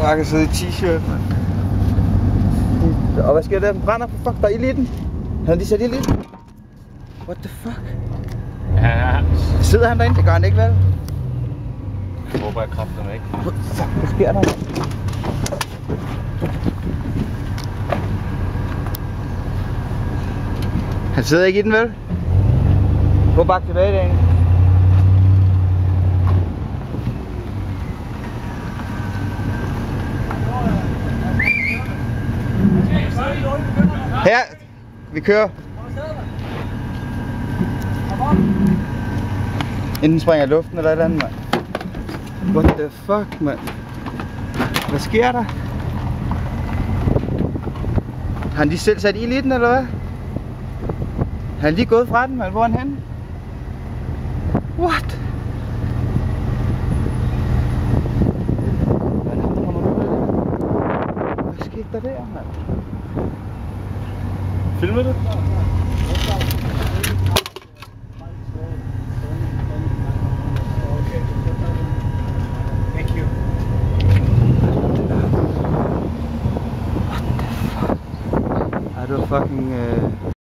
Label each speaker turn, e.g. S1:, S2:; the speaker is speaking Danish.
S1: Jeg kan sidde i t-shirt, mand. Og hvad sker der? Den brænder for fuck, der er ild i den. Havde de sat ild i den? What the fuck?
S2: Ja.
S1: Sidder han derinde? Det gør han ikke, vel?
S2: Jeg håber, jeg kræfter mig ikke.
S1: Fuck, hvad sker der? Han sidder ikke i den, vel? Gå bare tilbage derinde. Her! Vi kører. Inden springer i luften eller et eller andet, mand. What the fuck, mand? Hvad sker der? Har han lige selv sat ild i den, eller hvad? Har han lige gået fra den, mand? Hvor er han henne? What? Hvad skete der der, mand?
S2: Filmer du?
S3: Thank you.
S1: What the fuck? Ej, det var fucking